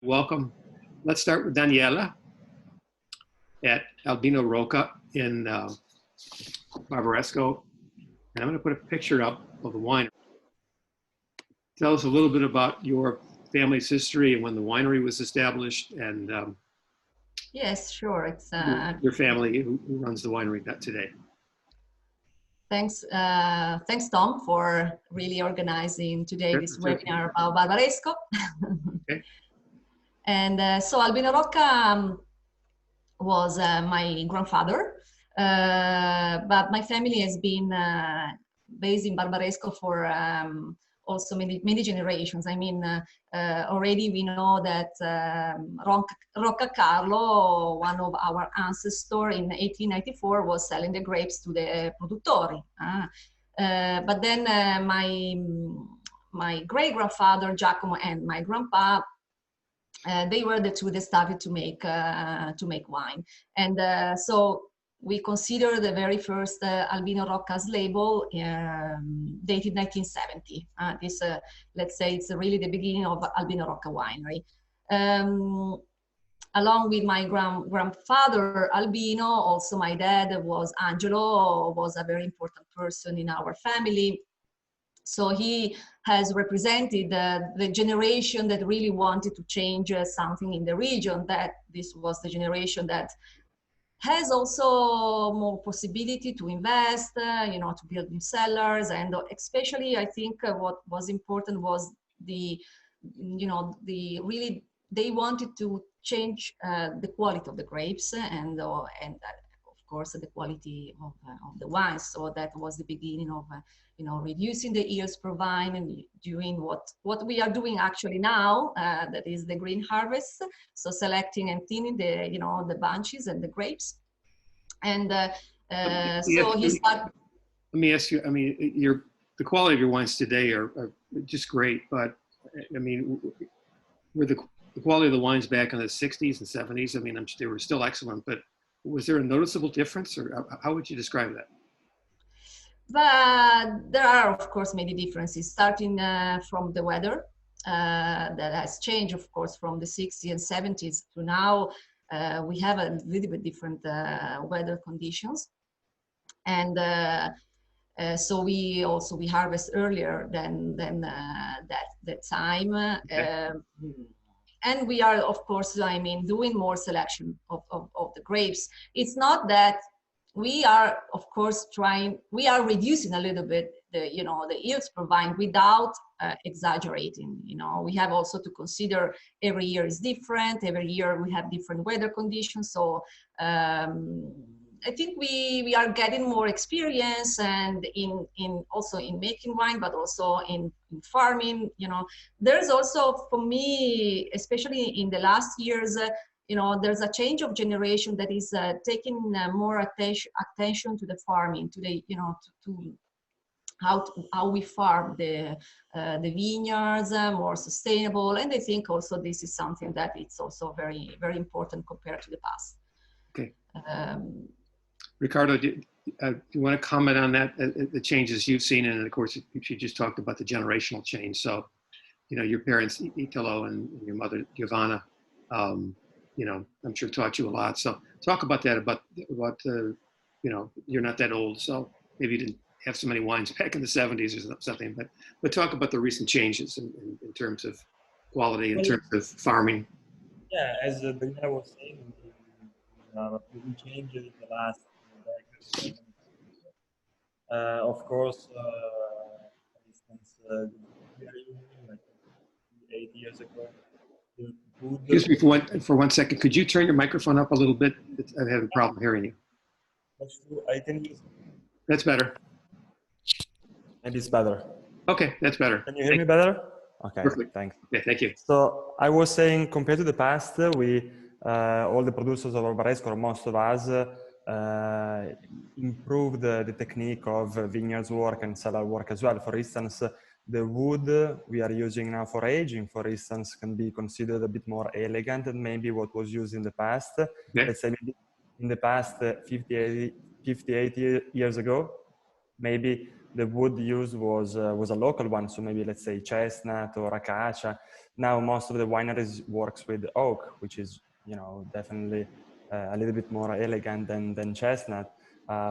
Welcome. Let's start with Daniela at Albino Rocca in Barbaresco. And I'm going to put a picture up of the winery. Tell us a little bit about your family's history and when the winery was established, and yes, sure. It's your family who runs the winery today. Thanks, Tom, for really organizing today this webinar about Barbaresco. Okay. And so Albino Rocca was my grandfather, but my family has been based in Barbaresco for also many generations. I mean, already we know that Rocca Carlo, one of our ancestors in 1894, was selling the grapes to the produttori. But then my great-grandfather Giacomo and my grandpa, they were the two that started to make wine, and so we consider the very first Albino Rocca's label dated 1970. This, let's say, it's really the beginning of Albino Rocca winery. Along with my grandfather Albino, also my dad was Angelo, was a very important person in our family. So he has represented the generation that really wanted to change something in the region. That this was the generation that has also more possibility to invest, you know, to build new cellars. And especially, I think what was important was the, you know, really, they wanted to change the quality of the grapes and of course the quality of the wines. So that was the beginning of you know, reducing the yields per vine and doing what we are doing actually now, that is the green harvest. So selecting and thinning the, you know, the bunches and the grapes. And so he started. Let me ask you, I mean, the quality of your wines today are just great, but I mean, were the quality of the wines back in the 60s and 70s, I mean, they were still excellent, but was there a noticeable difference, or how would you describe that? But there are, of course, many differences, starting from the weather that has changed, of course, from the 60s and 70s to now. We have a little bit different weather conditions. And so we harvest earlier than that time. Okay. And we are, of course, I mean, doing more selection of the grapes. It's not that we are, of course, we are reducing a little bit the, you know, the yields per vine without exaggerating. You know, we have also to consider every year is different. Every year we have different weather conditions. So I think we are getting more experience, and also in making wine, but also in farming. You know, there's also, for me, especially in the last years, you know, there's a change of generation that is taking more attention to the farming, to the, you know, to how we farm the vineyards, more sustainable. And I think also this is something that it's also very, very important compared to the past. Okay. Ricardo, do you want to comment on that, the changes you've seen? And of course, you just talked about the generational change. So, you know, your parents, Italo, and your mother, Giovanna, you know, I'm sure taught you a lot. So talk about that, about you know, you're not that old, so maybe you didn't have so many wines back in the 70s or something, but talk about the recent changes in terms of quality, in terms of farming. Yeah, as Daniela was saying, we changed in the last decade. Of course, for instance, we are using like 8 years ago. Excuse me for one second. Could you turn your microphone up a little bit? I have a problem hearing you. I can use. That's better. Maybe it's better. Okay, that's better. Can you hear me better? Okay, perfect. Thanks. Yeah, thank you. So I was saying, compared to the past, we all the producers of Barbaresco, or most of us, improved the technique of vineyards work and cellar work as well. For instance, the wood we are using now for aging, for instance, can be considered a bit more elegant than maybe what was used in the past. Okay. Let's say maybe in the past 50, 80 years ago, maybe the wood used was a local one, so maybe let's say chestnut or acacia. Now most of the wineries works with oak, which is, you know, definitely a little bit more elegant than chestnut.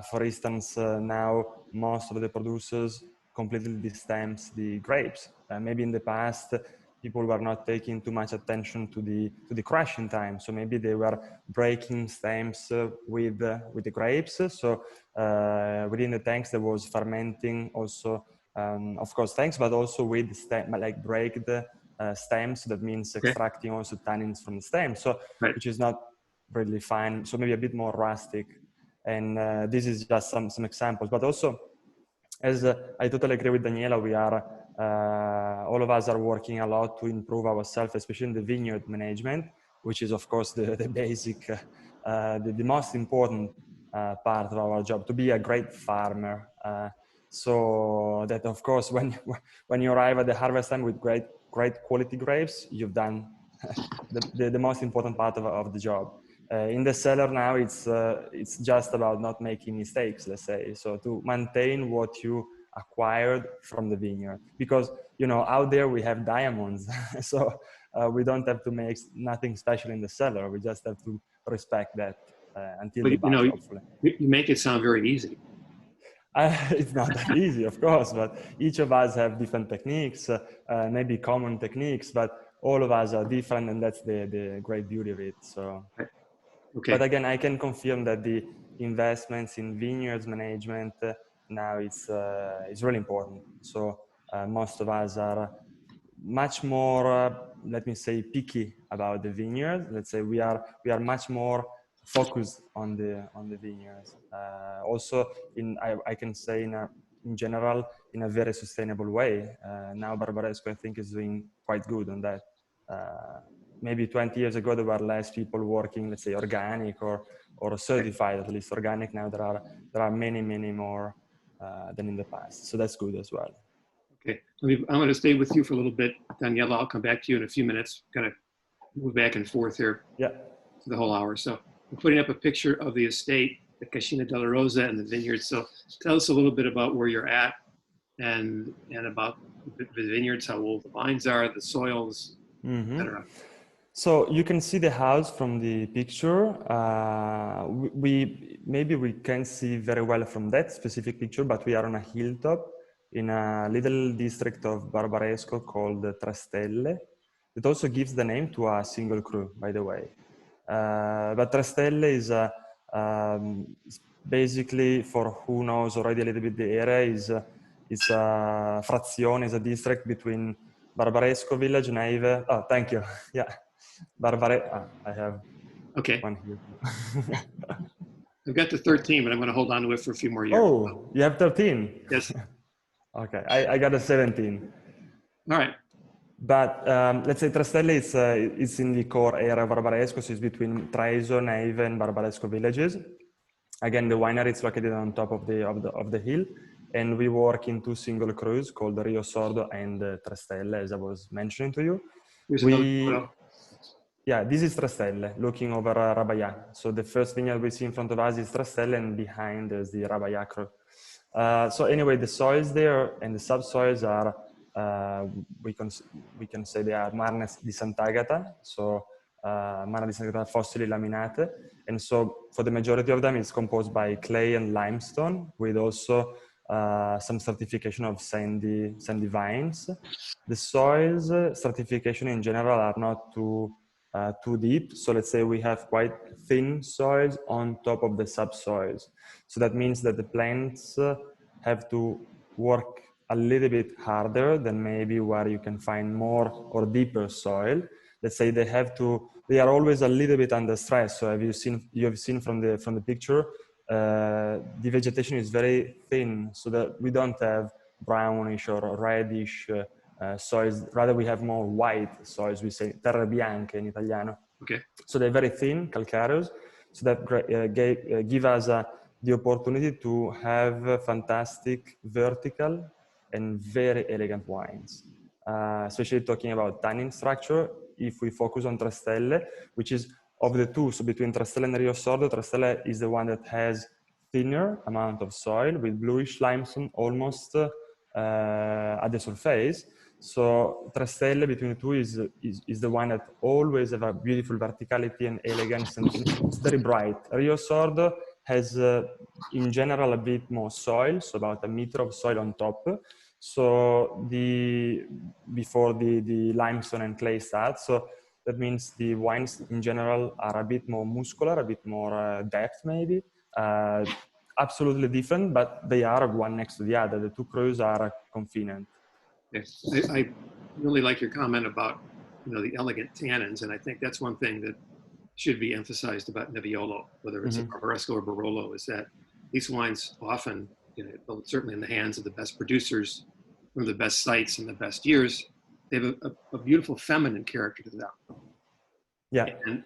For instance, now most of the producers completely destamps the grapes. Maybe in the past, people were not taking too much attention to the crushing time, so maybe they were breaking stems with the grapes. So within the tanks there was fermenting also, of course tanks, but also with stem, like break the stems. That means extracting also tannins from the stem. So which is not really fine. So maybe a bit more rustic. And this is just some examples, but also, as I totally agree with Daniela, we are, all of us are working a lot to improve ourselves, especially in the vineyard management, which is of course the basic, the most important part of our job, to be a great farmer. So that of course, when you arrive at the harvest time with great quality grapes, you've done the most important part of the job. In the cellar now, it's just about not making mistakes, let's say. So to maintain what you acquired from the vineyard, because, you know, out there we have diamonds. So we don't have to make nothing special in the cellar. We just have to respect that until the batch, hopefully. You make it sound very easy. It's not that easy, of course, but each of us have different techniques, maybe common techniques, but all of us are different, and that's the great beauty of it. So, but again, I can confirm that the investments in vineyards management now it's really important. So most of us are much more, let me say, picky about the vineyard. Let's say we are much more focused on the vineyards. Also, I can say in general, in a very sustainable way. Now Barbaresco, I think, is doing quite good on that. Maybe 20 years ago, there were less people working, let's say, organic or certified, at least organic. Now there are many more than in the past. So that's good as well. Okay, I'm going to stay with you for a little bit, Daniela. I'll come back to you in a few minutes. Kind of move back and forth here. Yeah. For the whole hour. So I'm putting up a picture of the estate, the Cascina delle, and the vineyard. So tell us a little bit about where you're at and about the vineyards, how old the vines are, the soils, etc. So you can see the house from the picture. Maybe we can't see very well from that specific picture, but we are on a hilltop in a little district of Barbaresco called Tre Stelle. It also gives the name to a single cru, by the way. But Tre Stelle is basically, for who knows already a little bit the area, is a frazione, is a district between Barbaresco village, Neive. Oh, thank you. Yeah. I have one here. I've got the 13, but I'm going to hold on to it for a few more years. Oh, you have 13? Yes. Okay, I got a 17. All right. But let's say Tre Stelle it's in the core area of Barbaresco, so it's between Treviso, Neive, and Barbaresco villages. Again, the winery is located on top of the hill, and we work in two single crus called Rio Sordo and Tre Stelle, as I was mentioning to you. Yeah, this is Tre Stelle, looking over Rabaia. So the first vineyard we see in front of us is Tre Stelle, and behind is the Rabaia cru. So anyway, the soils there and the subsoils are, we can say they are Marnes di Sant'Agata, so Marne di Sant'Agata fossili laminate. And so for the majority of them, it's composed by clay and limestone, with also some certification of sandy vines. The soils certification in general are not too deep. So let's say we have quite thin soils on top of the subsoils. So that means that the plants have to work a little bit harder than maybe where you can find more or deeper soil. Let's say they are always a little bit under stress. So you have seen from the picture, the vegetation is very thin, so that we don't have brownish or reddish soils. Rather, we have more white soils. We say terre bianche in Italiano. Okay. So they're very thin, calcareous. So that give us the opportunity to have fantastic vertical and very elegant wines. Especially talking about tannin structure, if we focus on Tre Stelle, which is of the two, so between Tre Stelle and Rio Sordo, Tre Stelle is the one that has thinner amount of soil with bluish limestone almost at the surface. So Tre Stelle between the two is the one that always have a beautiful verticality and elegance, and it's very bright. Rio Sordo has in general a bit more soil, so about a meter of soil on top. So before the limestone and clay start, so that means the wines in general are a bit more muscular, a bit more depth maybe. Absolutely different, but they are one next to the other. The two crus are convenient. Yes. I really like your comment about, the elegant tannins, and I think that's one thing that should be emphasized about Nebbiolo, whether it's a Barbaresco or Barolo, is that these wines often, certainly in the hands of the best producers from the best sites and the best years, they have a beautiful feminine character to them. Yeah. And,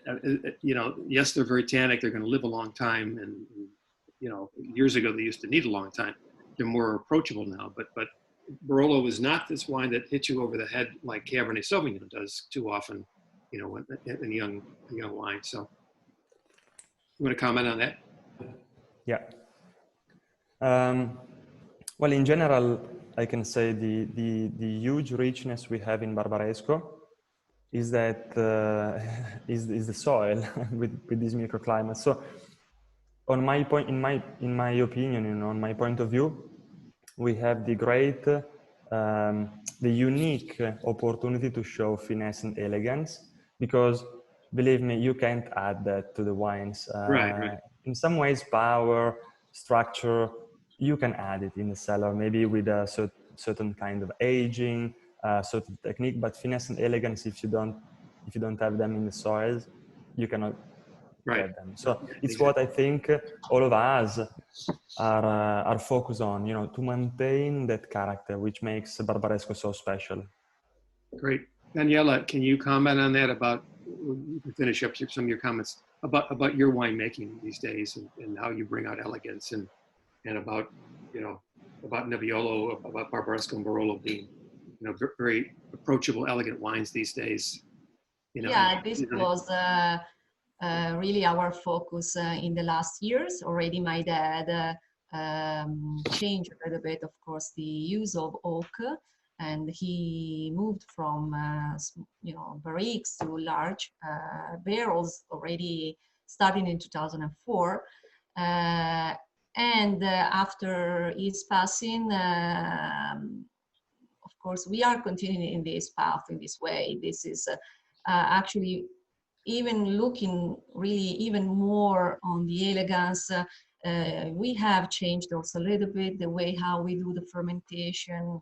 yes, they're very tannic. They're going to live a long time. And, years ago, they used to need a long time. They're more approachable now. But Barolo is not this wine that hits you over the head like Cabernet Sauvignon does too often, in young wine. So you want to comment on that? Yeah. Well, in general, I can say the huge richness we have in Barbaresco is that is the soil with these microclimates. So, on my point, in my opinion, on my point of view, we have the great, the unique opportunity to show finesse and elegance, because believe me, you can't add that to the wines. Right. In some ways, power, structure, you can add it in the cellar, maybe with a certain kind of aging, certain technique, but finesse and elegance, if you don't have them in the soils, you cannot get them. So it's exactly what I think all of us are focused on, to maintain that character, which makes Barbaresco so special. Great. Daniela, can you comment on that about, you can finish up some of your comments about your winemaking these days and how you bring out elegance and about, about Nebbiolo, about Barbaresco and Barolo being, very approachable, elegant wines these days. Yeah, this was really our focus in the last years. Already my dad changed a little bit, of course, the use of oak, and he moved from barriques to large barrels already starting in 2004. And after his passing, of course, we are continuing in this path, in this way. This is actually even looking really even more on the elegance. We have changed also a little bit the way how we do the fermentation,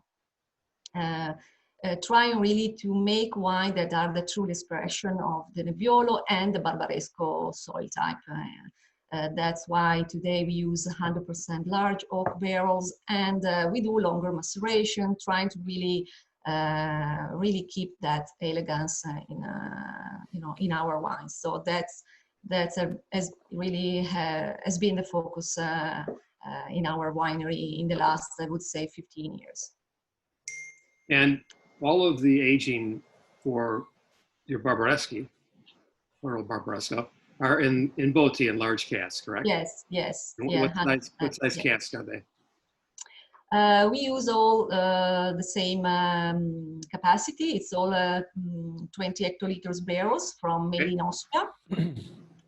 trying really to make wine that are the true expression of the Nebbiolo and the Barbaresco soil type. That's why today we use 100% large oak barrels, and we do longer maceration, trying to really keep that elegance in our wines. So has been the focus in our winery in the last, I would say, 15 years. And all of the aging for your Barbaresco, or Barbaresco, are in botti and large casks, correct? Yes. What size casks are they? We use all the same capacity. It's all 20 hectoliters barrels from made in Austria.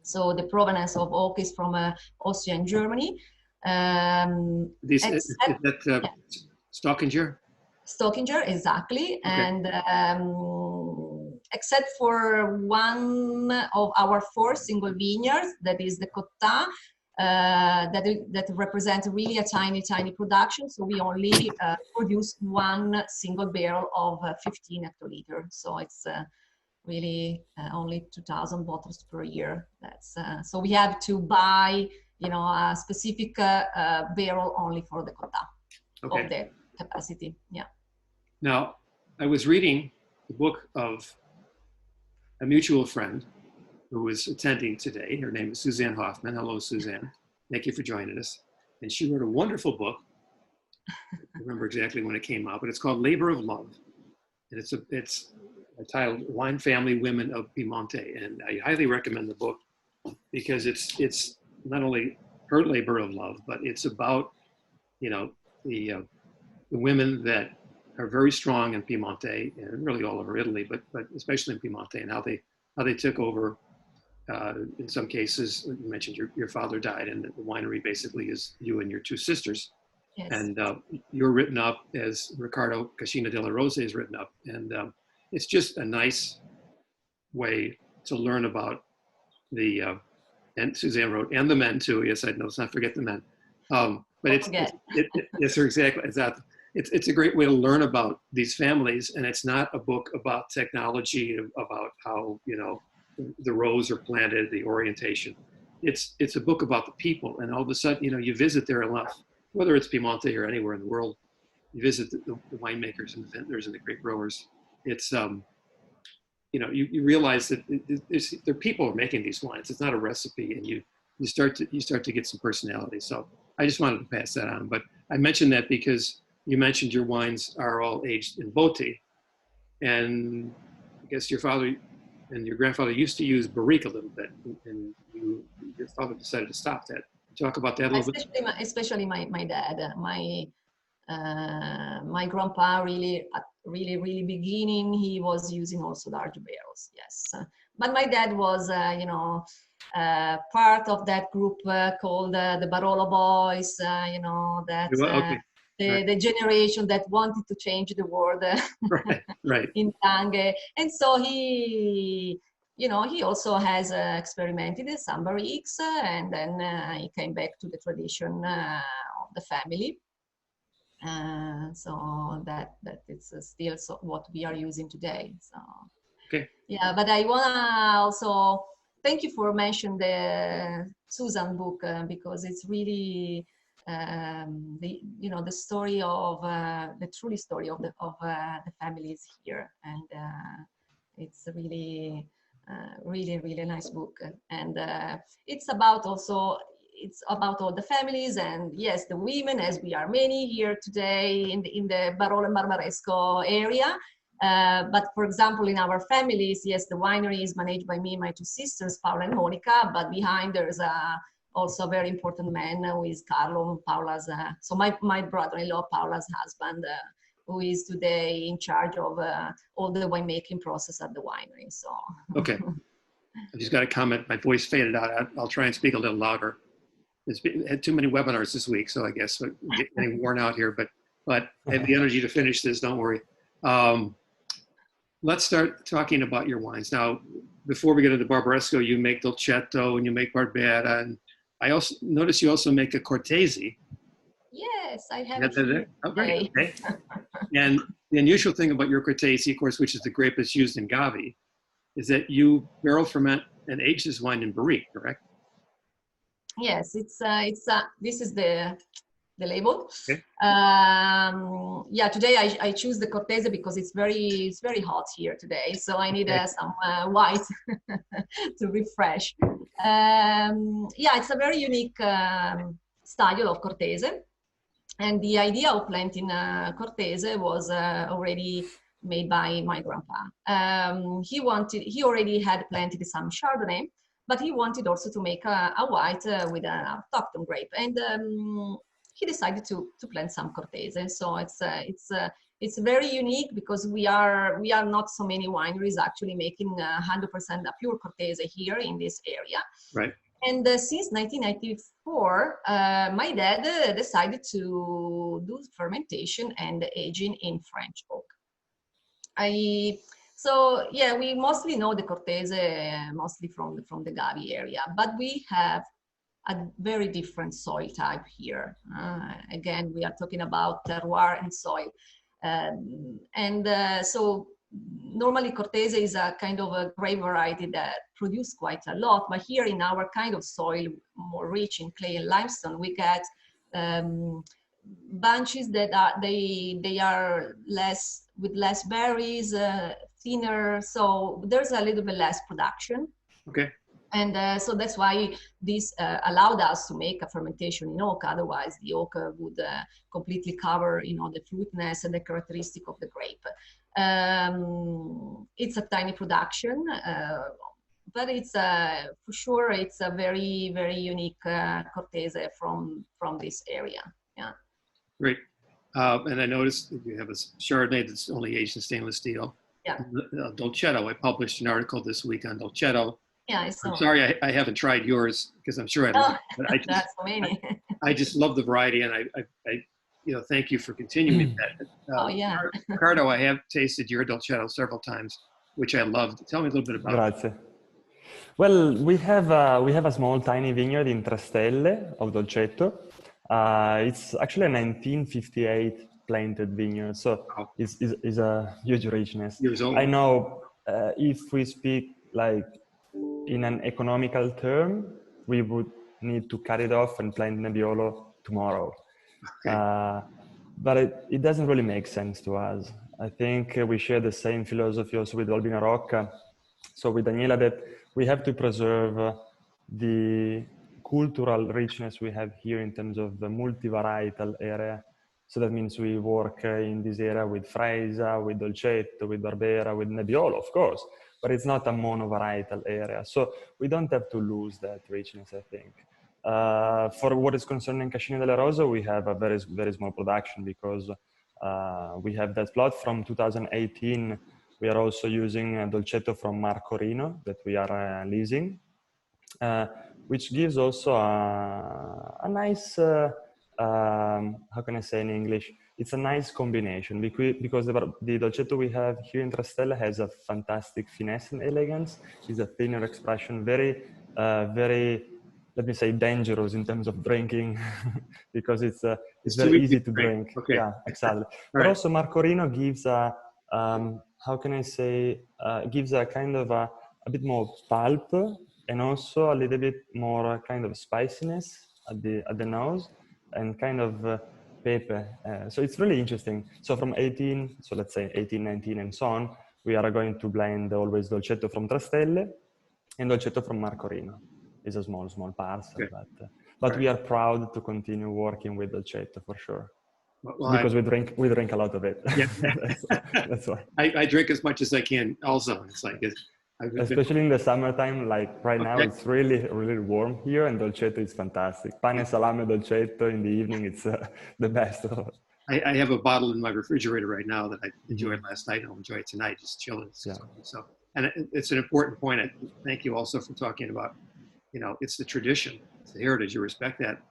So the provenance of oak is from Austria and Germany. Is that Stockinger? Stockinger, exactly. Okay. And except for one of our 4 single vineyards, that is the Cotta, that represents really a tiny production. So we only produce 1 single barrel of 15 hectoliters. So it's really only 2,000 bottles per year. That's so we have to buy, a specific barrel only for the Cotta of the capacity. Yeah. Now, I was reading the book of a mutual friend who was attending today. Her name is Suzanne Hoffman. Hello, Suzanne. Thank you for joining us. And she wrote a wonderful book. I don't remember exactly when it came out, but it's called Labor of Love. And it's titled Wine Family Women of Piemonte. And I highly recommend the book because it's not only her labor of love, but it's about, you know, the women that are very strong in Piemonte and really all over Italy, but especially in Piemonte, and how they took over. In some cases, you mentioned your father died, and the winery basically is you and your two sisters. Yes. And you're written up as Riccardo Cascina delle is written up. And it's just a nice way to learn about the, and Suzanne wrote, and the men too. Yes, I know, let's not forget the men. But yes, sir, exactly. It's a great way to learn about these families. And it's not a book about technology, about how, you know, the rows are planted, the orientation. It's a book about the people. And all of a sudden, you know, you visit there enough, whether it's Piemonte or anywhere in the world, you visit the winemakers and the vintners and the grape growers. It's, you know, you realize that there are people who are making these wines. It's not a recipe, and you start to get some personality. So I just wanted to pass that on. But I mentioned that because you mentioned your wines are all aged in botti, and I guess your father and your grandfather used to use barrique a little bit, and your father decided to stop that. Talk about that a little bit. Especially my dad. My grandpa really beginning, he was using also large barrels. Yes, but my dad was, you know, part of that group called the Barolo Boys. You know, that the generation that wanted to change the world. right. In Tange, and so he, you know, he also has experimented in some barriques, and then he came back to the tradition of the family. So that it's still what we are using today. So okay. Yeah, but I wanna also thank you for mentioning the Susan book because it's really the story of the truly story of the families here, and it's really really nice book, and it's about also. It's about all the families, and yes, the women, as we are many here today in the Barolo and Barbaresco area. But for example, in our families, yes, the winery is managed by me and my two sisters, Paula and Monica, but behind there's also a very important man who is Carlo, Paula's, so my brother-in-law, Paula's husband, who is today in charge of all the winemaking process at the winery. So. Okay. I just got a comment. My voice faded out. I'll try and speak a little louder. Had too many webinars this week, so I guess I'm getting worn out here, but I have the energy to finish this, don't worry. Let's start talking about your wines. Now, before we get into Barbaresco, you make Dolcetto and you make Barbera, and I also notice you also make a Cortese. Yes, I have it. Oh, great. Okay. And the unusual thing about your Cortese, of course, which is the grape that's used in Gavi, is that you barrel ferment and age this wine in barrique, correct? Yes, this is the label. Okay. Yeah, today I choose the Cortese because it's very hot here today, so I need some white to refresh. Yeah, it's a very unique style of Cortese, and the idea of planting Cortese was already made by my grandpa. He already had planted some Chardonnay, but he wanted also to make a white with an autochthon grape, and he decided to plant some Cortese. So it's very unique because we are not so many wineries actually making 100% a pure Cortese here in this area. Right. And since 1994, my dad decided to do fermentation and aging in French oak. So yeah, we mostly know the Cortese mostly from the Gavi area, but we have a very different soil type here. Again, we are talking about terroir and soil. So normally Cortese is a kind of a grape variety that produces quite a lot, but here in our kind of soil, more rich in clay and limestone, we get bunches that are less with less berries, thinner, so there's a little bit less production. Okay. And so that's why this allowed us to make a fermentation in oak. Otherwise, the oak would completely cover, the fruitness and the characteristic of the grape. It's a tiny production, but it's for sure it's a very, very unique Cortese from this area. Yeah. Great. And I noticed that you have a Chardonnay that's only aged in stainless steel. Yeah. Dolcetto. I published an article this week on Dolcetto. Yeah, I saw. I'm sorry I haven't tried yours because I'm sure I'd love it. But That's so many. I just love the variety, and I thank you for continuing that. Oh yeah. Riccardo, I have tasted your Dolcetto several times, which I loved. Tell me a little bit about it. Grazie. Well, we have a small tiny vineyard in Trastelle of Dolcetto. It's actually a 1958 planted vineyard, so it's a huge richness. Years old. I know if we speak like in an economical term, we would need to cut it off and plant Nebbiolo tomorrow. Okay. But it doesn't really make sense to us. I think we share the same philosophy also with Albino Rocca. So with Daniela, that we have to preserve the cultural richness we have here in terms of the multi-varietal area. So that means we work in this area with Freisa, with Dolcetto, with Barbera, with Nebbiolo, of course, but it's not a mono-varietal area. So we don't have to lose that richness, I think. For what is concerning Cascina delle Rose, we have a very, very small production because we have that plot from 2018. We are also using Dolcetto from Marcorino that we are leasing, which gives also a nice, how can I say in English? It's a nice combination because the Dolcetto we have here in Trastella has a fantastic finesse and elegance. It's a thinner expression, very, very, let me say, dangerous in terms of drinking because it's very easy to drink. Okay. Yeah, exactly. But also Marcorino gives a, how can I say, gives a kind of a bit more pulp and also a little bit more kind of spiciness at the nose and kind of pepper. So it's really interesting. So from 18, so let's say 18, 19 and so on, we are going to blend always Dolcetto from Trastelle and Dolcetto from Marcorino. It's a small parcel, but we are proud to continue working with Dolcetto for sure. Well, because we drink a lot of it. Yeah. that's why. I drink as much as I can also. It's like especially in the summertime, like right now, it's really, really warm here, and Dolcetto is fantastic. Pane salame Dolcetto in the evening, it's the best. I have a bottle in my refrigerator right now that I enjoyed last night. I'll enjoy it tonight, just chilling. Yeah. So, and it's an important point. I thank you also for talking about, it's the tradition, it's the heritage. You respect that.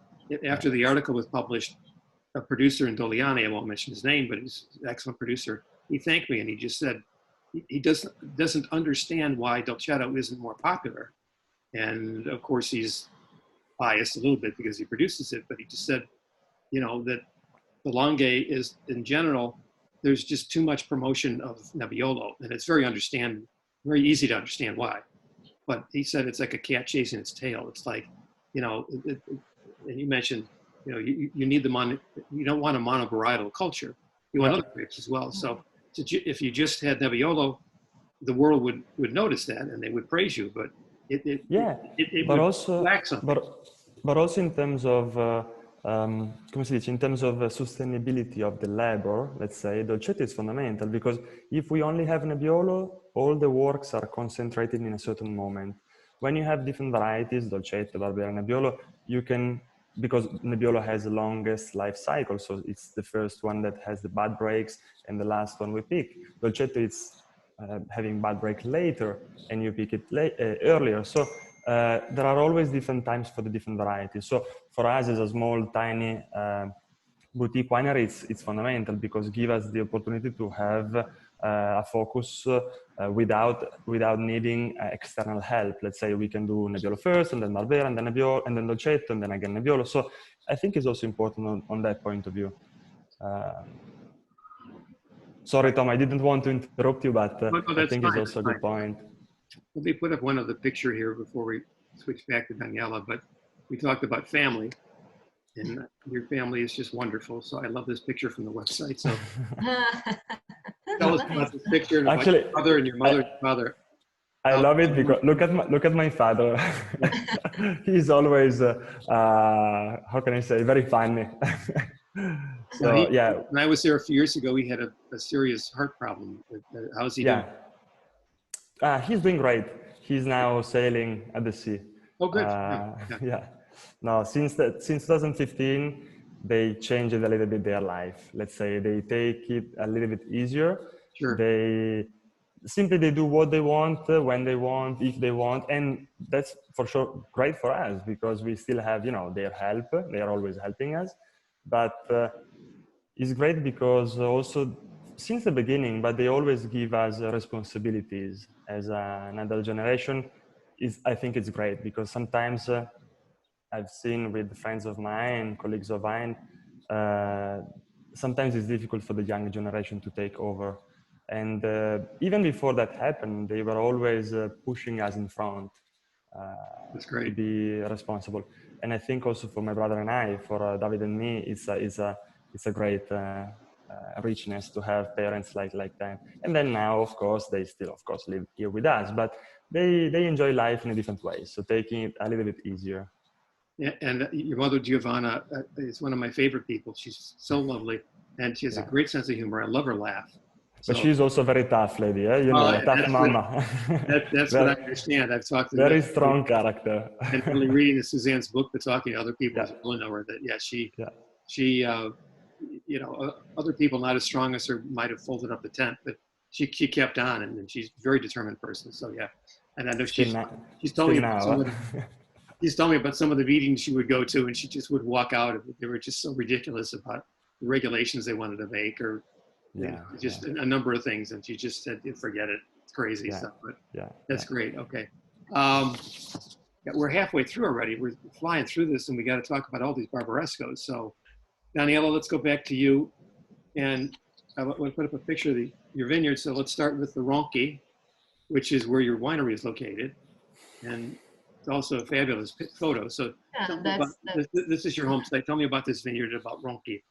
After the article was published, a producer in Doliani, I won't mention his name, but he's an excellent producer. He thanked me and he just said he doesn't understand why Dolcetto isn't more popular. And of course he's biased a little bit because he produces it, but he just said, that the Langhe is in general, there's just too much promotion of Nebbiolo, and it's very easy to understand why. But he said it's like a cat chasing its tail. It's like, and you mentioned, you need you don't want a monovarietal culture. You want other grapes as well. So if you just had Nebbiolo, the world would notice that and they would praise you. But it but would also lack something. But also in terms of in terms of sustainability of the labor, let's say, Dolcetto is fundamental because if we only have Nebbiolo, all the works are concentrated in a certain moment. When you have different varieties, Dolcetto, Barbera, Nebbiolo, you can, because Nebbiolo has the longest life cycle, so it's the first one that has the bud breaks and the last one we pick. Dolcetto is having bud break later and you pick it earlier. So there are always different times for the different varieties. So for us as a small, tiny boutique winery, it's fundamental because it gives us the opportunity to have a focus without needing external help. Let's say we can do Nebbiolo first, and then Barbera, and then Nebbiolo, and then Dolcetto, and then again Nebbiolo. So I think it's also important on that point of view. Sorry, Tom, I didn't want to interrupt you, but I think it's also a good point. Let me put up one other picture here before we switch back to Daniela, but we talked about family. And your family is just wonderful. So I love this picture from the website. So tell us about this picture and about your mother and your mother's father. I love it because look at my father. He's always how can I say, very funny. So when I was there a few years ago, he had a serious heart problem. How's he doing? He's doing great. he's now sailing at the sea. Oh, good. Yeah. No, since 2015, they changed a little bit their life. Let's say they take it a little bit easier. Sure. They do what they want, when they want, if they want, and that's for sure great for us because we still have, their help. They are always helping us, but it's great because also since the beginning, but they always give us responsibilities as another generation. I think it's great because sometimes I've seen with friends of mine, colleagues of mine, sometimes it's difficult for the young generation to take over. And even before that happened, they were always pushing us in front That's great. to be responsible. And I think also for my brother and I, for David and me, it's a great richness to have parents like that. And then now, of course, they still, of course, live here with us, but they enjoy life in a different way. So taking it a little bit easier. Yeah, and your mother, Giovanna, is one of my favorite people. She's so lovely, and she has a great sense of humor. I love her laugh. But she's also very tough lady, eh? Tough mama. That's what I understand. I've talked to very strong character. And really reading Suzanne's book, but talking to other people who really know her, that she other people not as strong as her might have folded up the tent, but she kept on, and she's a very determined person. So yeah, and I know she's told me about she's told me about some of the meetings she would go to, and she just would walk out. They were just so ridiculous about the regulations they wanted to make, or just a number of things, and she just said, "Forget it, it's crazy stuff." But that's great. Okay, we're halfway through already. We're flying through this, and we got to talk about all these Barbarescos. So, Daniela, let's go back to you, and I want to put up a picture of your vineyard. So let's start with the Ronchi, which is where your winery is located, and it's also a fabulous photo. So this is your home site. Tell me about this vineyard, about Ronchi.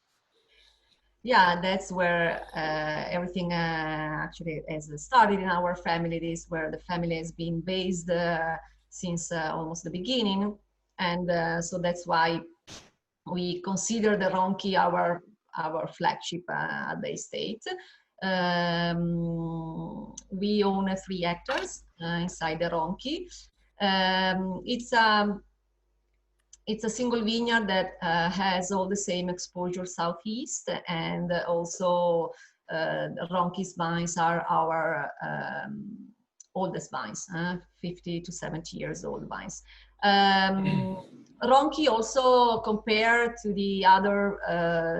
Yeah, that's where everything actually has started in our family. This is where the family has been based since almost the beginning. And so that's why we consider the Ronchi our flagship at the estate. We own 3 hectares inside the Ronchi. It's a single vineyard that has all the same exposure southeast, and also Ronchi's vines are our oldest vines, 50 to 70 years old vines. Ronchi also, compared to the other,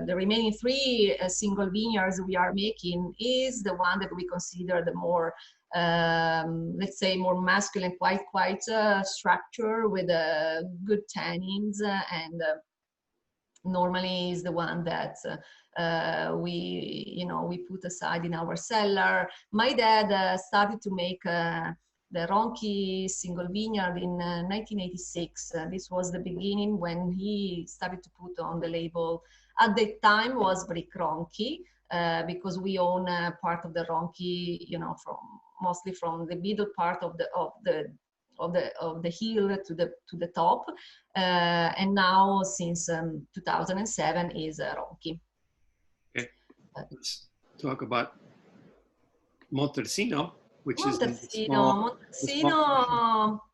the remaining 3 single vineyards we are making, is the one that we consider the more, let's say, more masculine, quite structure with good tannins, and normally is the one that we put aside in our cellar. My dad started to make the Ronchi single vineyard in 1986. This was the beginning when he started to put on the label. At the time was Brick Ronchi, because we own part of the Ronchi, mostly from the middle part of the hill to the top, and now since 2007 is Ronchi. Okay, let's talk about Montalcino, which is Montalcino.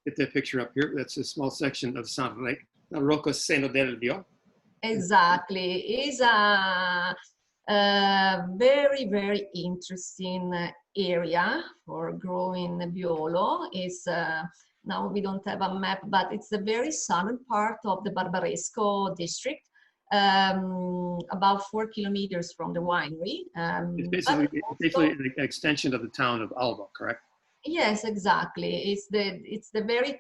Get that picture up here. That's a small section of San Rocca Cascina delle. Exactly, is a very, very interesting area for growing Nebbiolo. It's now we don't have a map, but it's the very southern part of the Barbaresco district, about 4 kilometers from the winery. It's basically an extension of the town of Alba, correct? Yes, exactly. It's the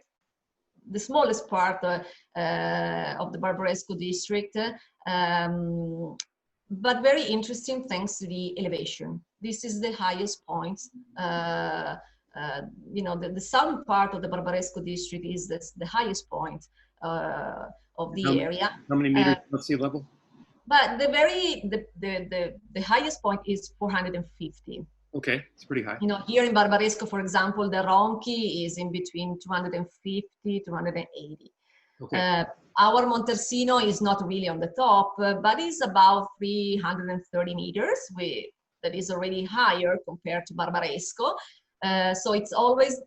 smallest part of the Barbaresco district, but very interesting thanks to the elevation. This is the highest point. The southern part of the Barbaresco district is the highest point of the area. How many meters above sea level? But the highest point is 450. Okay, it's pretty high. Here in Barbaresco, for example, the Ronchi is in between 250, 280. Okay. Our Montalcino is not really on the top, but is about 330 meters. That is already higher compared to Barbaresco. So it's always,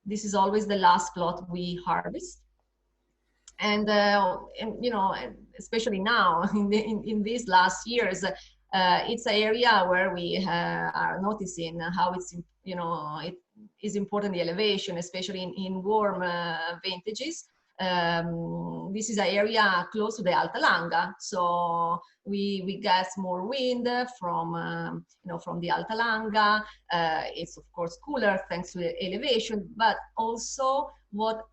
this is always the last plot we harvest. And you know, especially now in these last years, it's an area where we are noticing how it's, you know, it is important, the elevation, especially in warm vintages. This is an area close to the Alta Langa, so we get more wind from you know, from the Alta Langa. It's of course cooler thanks to the elevation, but also what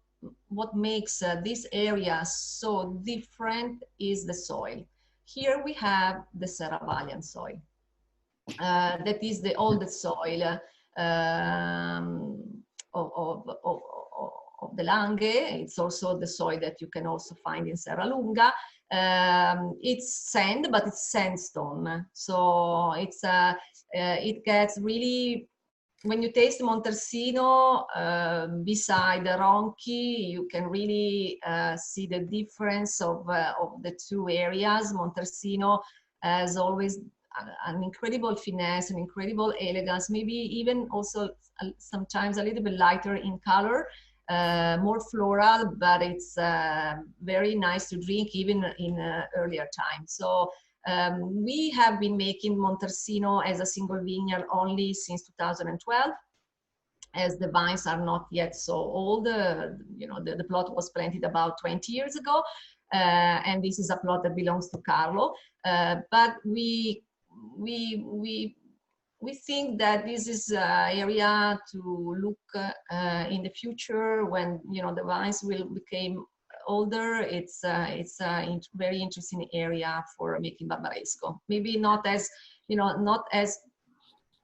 makes this area so different is the soil. Here we have the Serravallian soil. That is the oldest soil of the Langhe. It's also the soil that you can also find in Serralunga. It's sand, but it's sandstone. So it's it gets really, when you taste Montersino beside the Ronchi, you can really see the difference of the two areas. Montersino has always an incredible finesse, an incredible elegance, maybe even also sometimes a little bit lighter in color, more floral, but it's very nice to drink even in earlier times. So we have been making Montersino as a single vineyard only since 2012, as the vines are not yet so old. You know, the plot was planted about 20 years ago, and this is a plot that belongs to Carlo. But we think that this is an area to look in the future when, you know, the vines will become older. It's a very interesting area for making Barbaresco. Maybe not as, you know, not as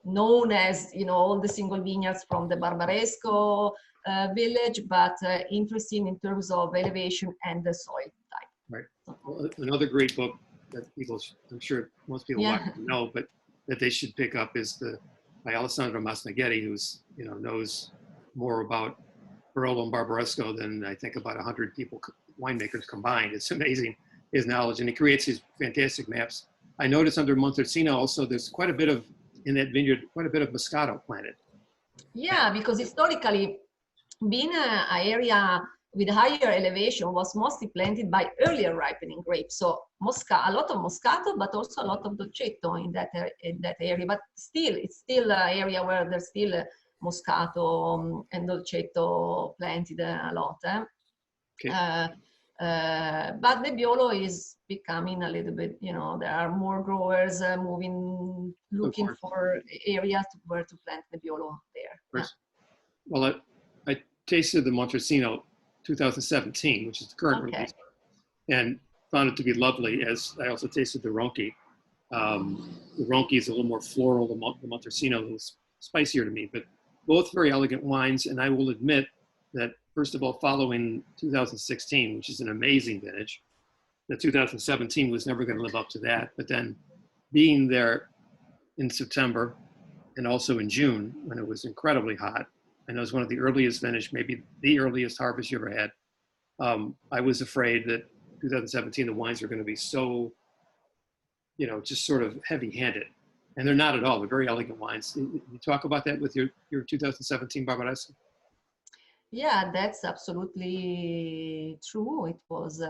known as, you know, all the single vineyards from the Barbaresco village, but interesting in terms of elevation and the soil type. Right. Well, another great book that people, I'm sure most people watch know, but that they should pick up is by Alessandro Masnaghetti, who's, you know, knows more about Barolo and Barbaresco than I think about 100 people, winemakers combined. It's amazing, his knowledge, and he creates these fantastic maps. I noticed under Montersino also, there's quite a bit of, in that vineyard, quite a bit of Moscato planted. Yeah, because historically, being an area with higher elevation was mostly planted by earlier ripening grapes. So a lot of Moscato, but also a lot of Dolcetto in that area. But still, it's still an area where there's still Moscato and Dolcetto planted a lot. Okay. But Nebbiolo is becoming a little bit, you know, there are more growers looking for areas where to plant Nebbiolo there. Yeah. Well, I tasted the Montersino 2017, which is the current release, and found it to be lovely, as I also tasted the Ronchi. The Ronchi is a little more floral, the Montersino a little spicier to me, but both very elegant wines. And I will admit that, first of all, following 2016, which is an amazing vintage, the 2017 was never going to live up to that. But then being there in September and also in June, when it was incredibly hot, and it was one of the earliest vintage, maybe the earliest harvest you ever had, I was afraid that 2017, the wines were going to be so, you know, just sort of heavy-handed. And they're not at all. They're very elegant wines. You talk about that with your 2017 Barbaresco? Yeah, that's absolutely true. It was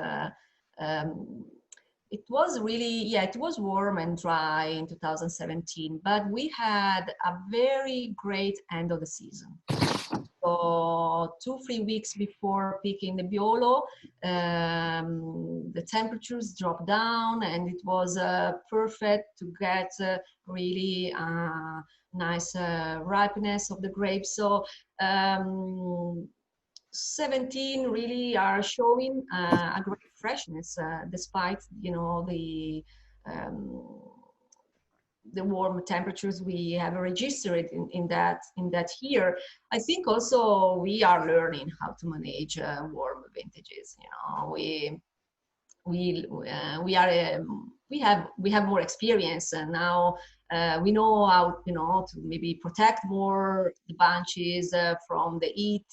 really, yeah, it was warm and dry in 2017, but we had a very great end of the season. So 2-3 weeks before picking Nebbiolo, the temperatures dropped down, and it was perfect to get really nice ripeness of the grapes. So 17 really are showing a great freshness, despite, you know, the warm temperatures we have registered in that year. I think also we are learning how to manage warm vintages. You know, we have more experience, and now we know how, you know, to maybe protect more the bunches from the heat,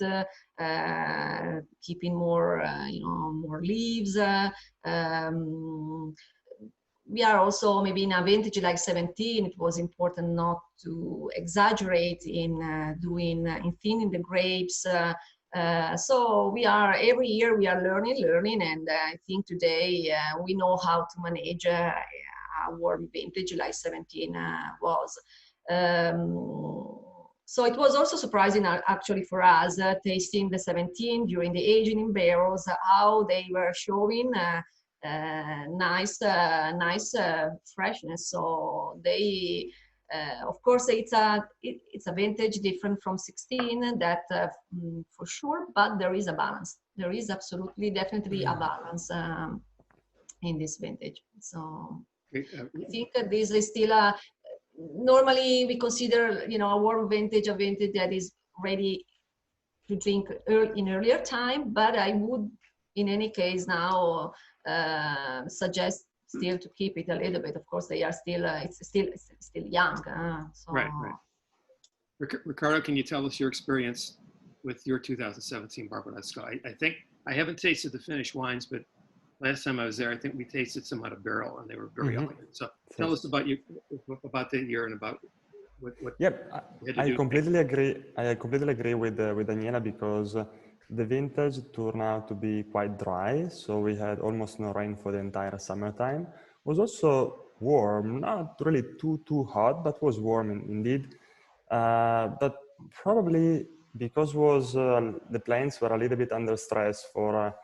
keeping more you know, more leaves. we are also maybe in a vintage like 17. It was important not to exaggerate in in thinning the grapes. So we are every year we are learning, and I think today we know how to manage a warm vintage like 17 was. So it was also surprising actually for us tasting the 17 during the aging in barrels, how they were showing nice freshness. So they of course it's a vintage different from 16, that for sure, but there is a balance. There is absolutely definitely a balance in this vintage. So I think this is still a, normally we consider, you know, a warm vintage a vintage that is ready to drink in earlier time, but I would in any case now suggest still to keep it a little bit. Of course they are still it's still young, so. Right. Riccardo, can you tell us your experience with your 2017 Barbaresco? I think I haven't tasted the finished wines, but last time I was there, I think we tasted some out of barrel, and they were very elegant. So tell us about the year and about what Yep, I completely agree. I completely agree with Daniela, because the vintage turned out to be quite dry. So we had almost no rain for the entire summertime. It was also warm, not really too hot, but was warm indeed. But probably because the plants were a little bit under stress for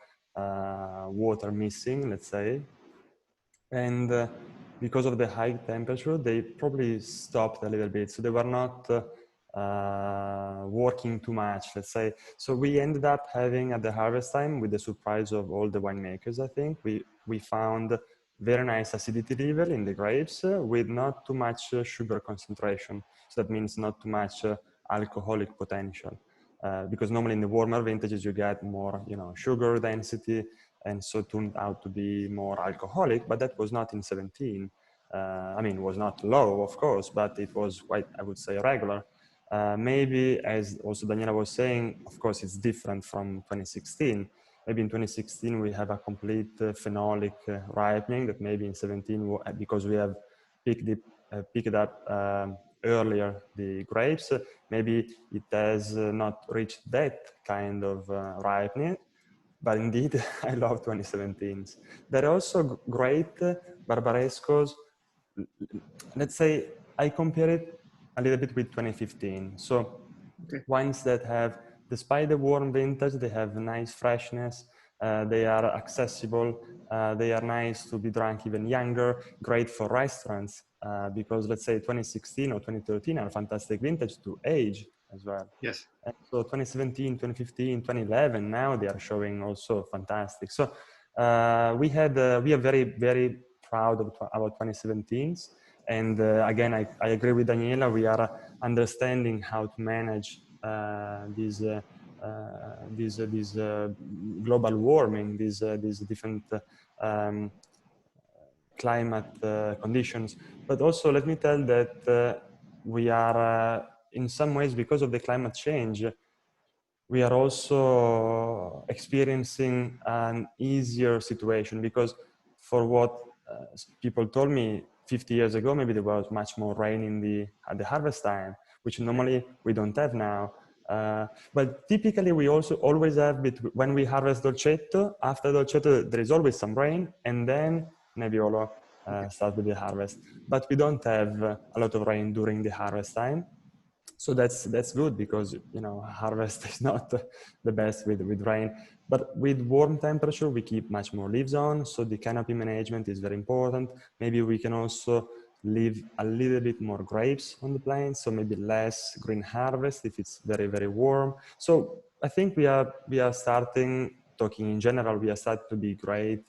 water missing, let's say, and because of the high temperature, they probably stopped a little bit. So they were not working too much, let's say. So we ended up having at the harvest time, with the surprise of all the winemakers, I think, we found very nice acidity level in the grapes with not too much sugar concentration. So that means not too much alcoholic potential. Because normally in the warmer vintages, you get more, sugar density, and so it turned out to be more alcoholic, but that was not in 17. I mean, it was not low, of course, but it was quite, I would say, regular. Maybe, as also Daniela was saying, of course, it's different from 2016. Maybe in 2016, we have a complete phenolic ripening that maybe in 17, because we have picked up earlier the grapes, maybe it has not reached that kind of ripening. But indeed, I love 2017s. There are also great Barbarescos. Let's say I compare it a little bit with 2015. So wines that have, despite the warm vintage, they have nice freshness. They are accessible. They are nice to be drunk even younger. Great for restaurants because, let's say, 2016 or 2013 are fantastic vintage to age as well. Yes. And so 2017, 2015, 2011, now they are showing also fantastic. So we are very, very proud of our 2017s. And again, I agree with Daniela. We are understanding how to manage this global warming, these different climate conditions. But also, let me tell that we are, in some ways, because of the climate change, we are also experiencing an easier situation, because for what people told me 50 years ago, maybe there was much more rain at the harvest time, which normally we don't have now. But typically we also always have, when we harvest Dolcetto, after Dolcetto, there is always some rain, and then Nebbiolo starts with the harvest. But we don't have a lot of rain during the harvest time. So that's good, because harvest is not the best with rain. But with warm temperature, we keep much more leaves on, so the canopy management is very important. Maybe we can also leave a little bit more grapes on the plants, so maybe less green harvest if it's very, very warm. So I think we are starting, talking in general, we are starting to be great,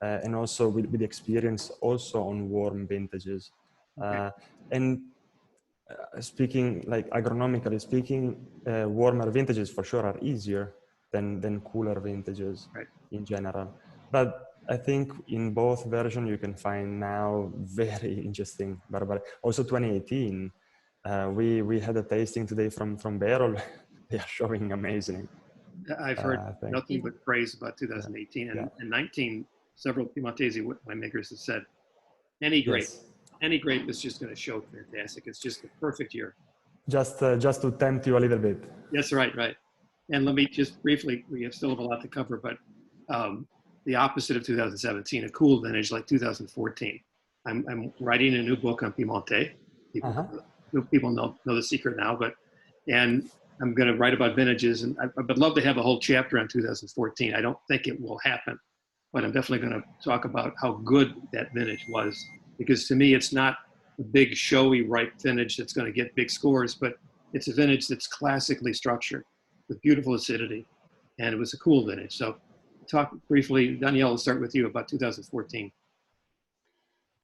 and also with experience also on warm vintages. And speaking, like agronomically speaking, warmer vintages for sure are easier than cooler vintages in general. But I think in both versions you can find now very interesting Barbaresco. Also 2018, we had a tasting today from Barrel. They are showing amazing. I've heard nothing but praise about 2018 and 19. Several Piemontese winemakers have said Any grape, Yes. any grape is just going to show fantastic. It's just the perfect year. Just to tempt you a little bit. Yes, right, right. And let me just briefly, we still have a lot to cover, but the opposite of 2017, a cool vintage like 2014. I'm writing a new book on Piemonte. People know the secret now, and I'm going to write about vintages, and I would love to have a whole chapter on 2014. I don't think it will happen, but I'm definitely going to talk about how good that vintage was, because to me, it's not a big showy ripe vintage that's going to get big scores, but it's a vintage that's classically structured with beautiful acidity, and it was a cool vintage. So talk briefly, Danielle, we'll start with you about 2014.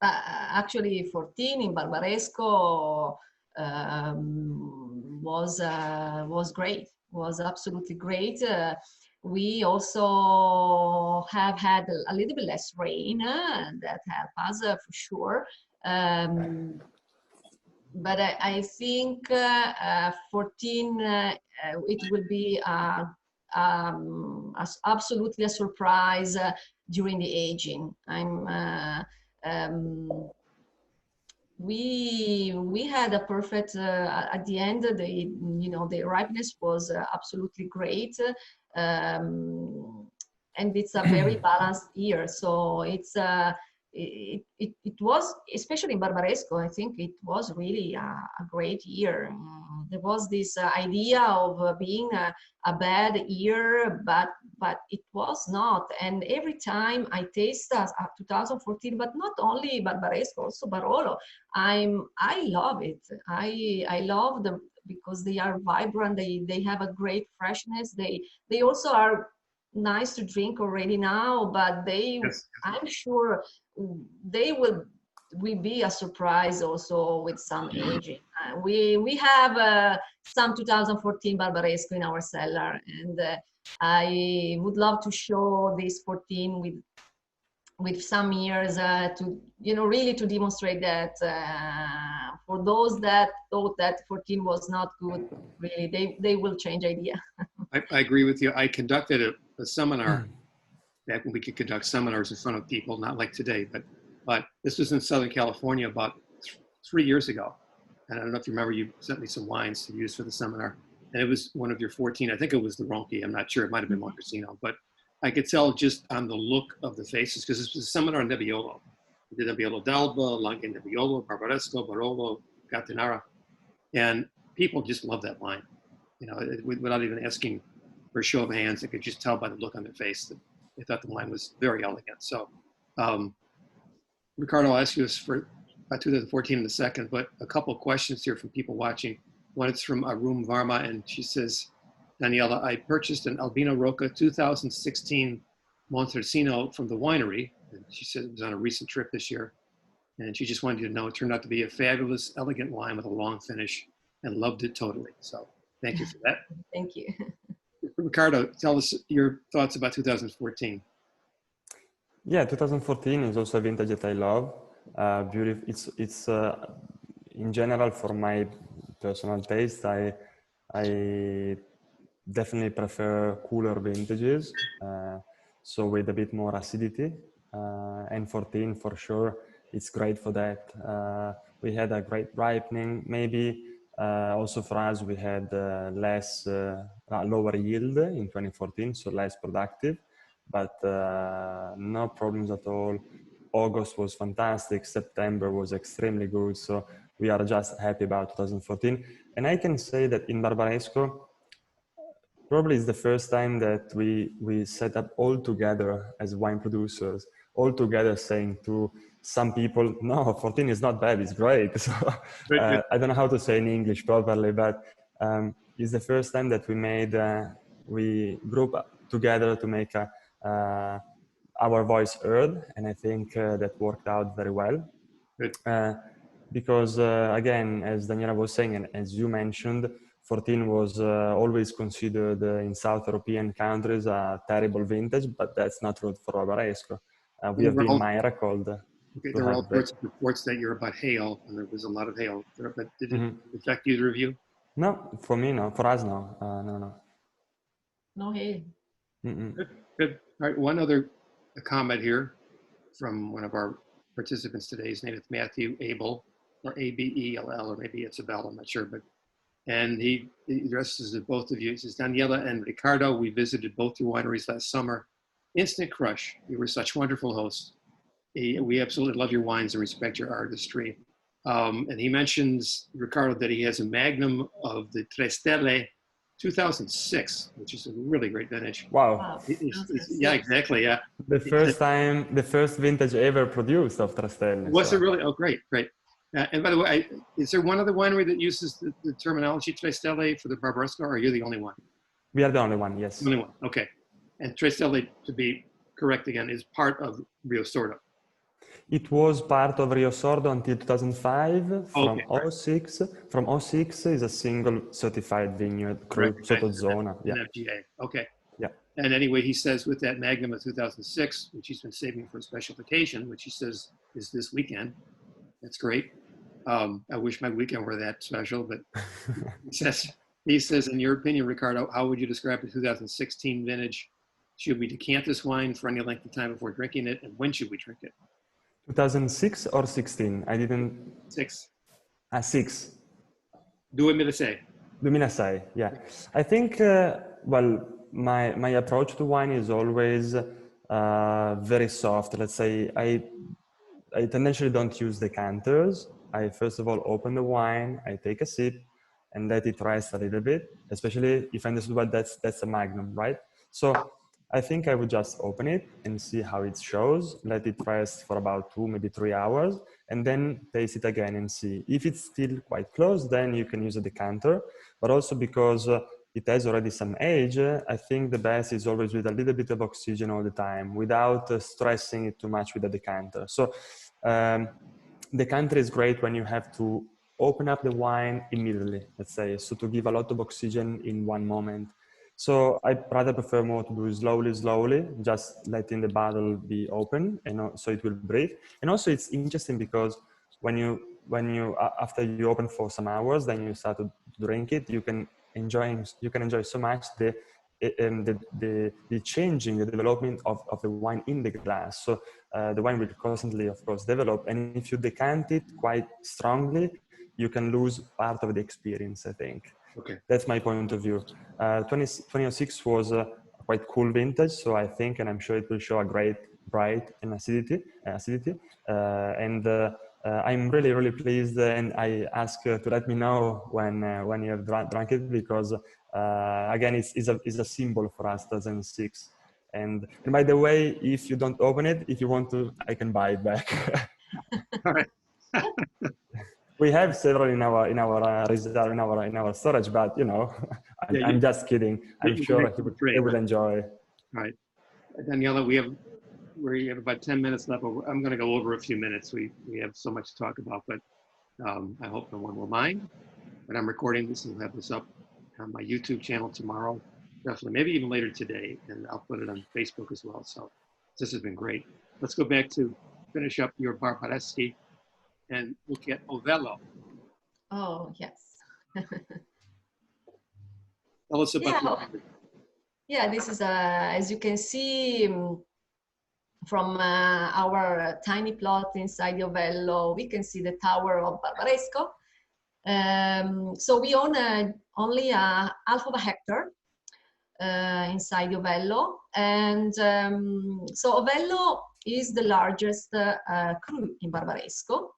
Actually, 14 in Barbaresco was great, was absolutely great. We also have had a little bit less rain that helped us for sure. But I think 14, it will be absolutely a surprise during the aging. We had a perfect at the end. The ripeness was absolutely great, and it's a very balanced year. So it was, especially in Barbaresco, I think it was really a great year. There was this idea of being a bad year, but it was not. And every time I taste 2014, but not only Barbaresco, also Barolo, I love it. I love them because they are vibrant. They have a great freshness. They also are nice to drink already now, but Yes. I'm sure they will be a surprise also with some aging. We have some 2014 Barbaresco in our cellar, and I would love to show this 14 with some years to really to demonstrate that for those that thought that 14 was not good, really they will change idea. I agree with you. I conducted a seminar back when we could conduct seminars in front of people, not like today, but this was in Southern California about 3 years ago. And I don't know if you remember, you sent me some wines to use for the seminar. And it was one of your 14, I think it was the Ronchi, I'm not sure, it might have been Montesino, but I could tell just on the look of the faces, because this was a seminar on Nebbiolo. We did Nebbiolo d'Alba, Langhe Nebbiolo, Barbaresco, Barolo, Gattinara. And people just love that wine. Without even asking for a show of hands, I could just tell by the look on their face that they thought the wine was very elegant. So, Riccardo, I'll ask you this for 2014 in a second, but a couple of questions here from people watching. One is from Arum Varma, and she says, Daniela, I purchased an Albino Rocca 2016 Montesino from the winery. And she said it was on a recent trip this year. And she just wanted you to know it turned out to be a fabulous, elegant wine with a long finish, and loved it totally. So thank you for that. Thank you. Riccardo, tell us your thoughts about 2014. Yeah, 2014 is also a vintage that I love. Beautiful. It's in general, for my personal taste, I definitely prefer cooler vintages, so with a bit more acidity. And 14 for sure, it's great for that. We had a great ripening. Maybe also for us, we had lower yield in 2014, so less productive, but no problems at all. August was fantastic. September was extremely good. So we are just happy about 2014. And I can say that in Barbaresco, probably it's the first time that we set up all together as wine producers, all together saying to some people, no, 14 is not bad, it's great. So I don't know how to say in English properly, but it's the first time that we group together to make our voice heard, and I think that worked out very well. Because again, as Daniela was saying, and as you mentioned, 14 was always considered in South European countries a terrible vintage, but that's not true for Barbaresco. We have been miracled. Okay, there were all sorts of reports that you're about hail, and there was a lot of hail. But did it affect either of you? No, for me, no. For us, no. No. No hail. Good. All right, one other comment here from one of our participants today. His name is Matthew Abel, or Abell, or maybe it's Abel, I'm not sure. But and he addresses both of you. He says, Daniela and Riccardo, we visited both your wineries last summer. Instant crush. You were such wonderful hosts. We absolutely love your wines and respect your artistry. And he mentions, Riccardo, that he has a magnum of the Tre Stelle 2006, which is a really great vintage. Wow. Yeah, exactly. Yeah. The first vintage ever produced of Tre Stelle. Was it really? Oh, great, great. And by the way, is there one other winery that uses the terminology Tre Stelle for the Barbaresco, or are you the only one? We are the only one, yes. The only one, okay. And Tre Stelle, to be correct again, is part of Rio Sordo. It was part of Rio Sordo until 2005. From Okay, 06, from 06 is a single certified vineyard, Cru Sottozona. Yeah. FGA, okay. Yeah. And anyway, he says with that Magnum of 2006, which he's been saving for a special occasion, which he says is this weekend. That's great. I wish my weekend were that special, but he says, in your opinion, Riccardo, how would you describe the 2016 vintage? Should we decant this wine for any length of time before drinking it? And when should we drink it? 2006 or 16? I didn't... 6. 6. 2006. 2006, yeah. I think, well, my approach to wine is always very soft. Let's say I tendentially don't use decanters. I first of all open the wine, I take a sip, and let it rest a little bit, especially if I understood what that's a Magnum, right? So I think I would just open it and see how it shows, let it rest for about 2, maybe 3 hours, and then taste it again and see. If it's still quite close, then you can use a decanter, but also because it has already some age, I think the best is always with a little bit of oxygen all the time without stressing it too much with a decanter. So decanter is great when you have to open up the wine immediately, let's say, so to give a lot of oxygen in one moment. So I rather prefer more to do slowly, just letting the bottle be open, and so it will breathe. And also it's interesting because when you after you open for some hours, then you start to drink it, you can enjoy so much the changing, the development of the wine in the glass. So the wine will constantly, of course, develop. And if you decant it quite strongly, you can lose part of the experience, I think. Okay. That's my point of view. 2006 was a quite cool vintage, so I think, and I'm sure it will show a great bright and acidity. I'm really, really pleased, and I ask to let me know when you have drunk it, because again, it's a symbol for us, 2006. And by the way, if you don't open it, if you want to, I can buy it back. All right. We have several in our reserve, in our storage, but you know, I'm just kidding. I'm sure they will enjoy. All right, Daniela, we have about 10 minutes left. I'm going to go over a few minutes. We have so much to talk about, but I hope no one will mind. But I'm recording this and we'll have this up on my YouTube channel tomorrow, definitely, maybe even later today, and I'll put it on Facebook as well. So this has been great. Let's go back to finish up your Barbaresco and look at Ovello. Oh, yes. Tell us about Yeah, this is, as you can see from our tiny plot inside the Ovello, we can see the tower of Barbaresco. So we own only half of a hectare inside the Ovello. And so Ovello is the largest cru in Barbaresco.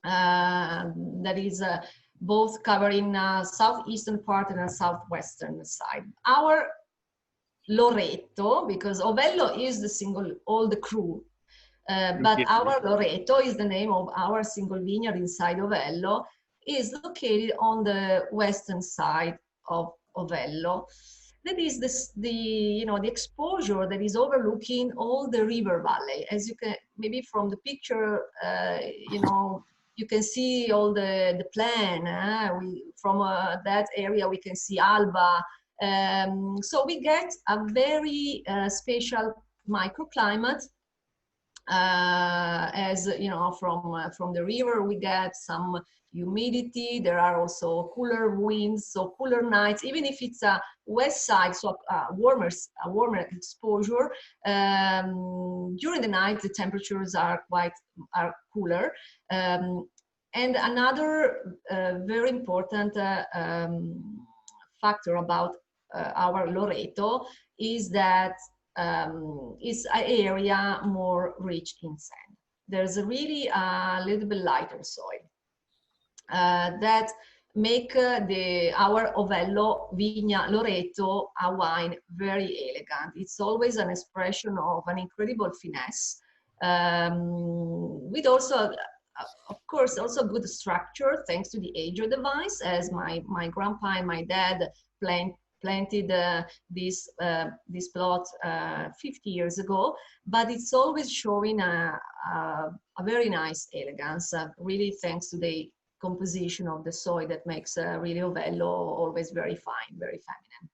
That is both covering southeastern part and a southwestern side. Our Loreto, because Ovello is the single, all the cru, but our Loreto is the name of our single vineyard inside Ovello, is located on the western side of Ovello. That is the exposure that is overlooking all the river valley. As you can, maybe from the picture, you can see all the plan. From that area, we can see Alba. So we get a very special microclimate. As you know, from the river, we get some humidity. There are also cooler winds, so cooler nights. Even if it's a west side, so warmer exposure, during the night the temperatures are cooler. And another very important factor about our Loreto is that it's an area more rich in sand. There's really a little bit lighter soil that make our Ovello Vigna Loreto a wine very elegant. It's always an expression of an incredible finesse, with also, of course, also good structure thanks to the age of the vines, as my grandpa and my dad planted this plot 50 years ago, but it's always showing a very nice elegance, really thanks to the composition of the soil that makes really Ovello always very fine, very feminine.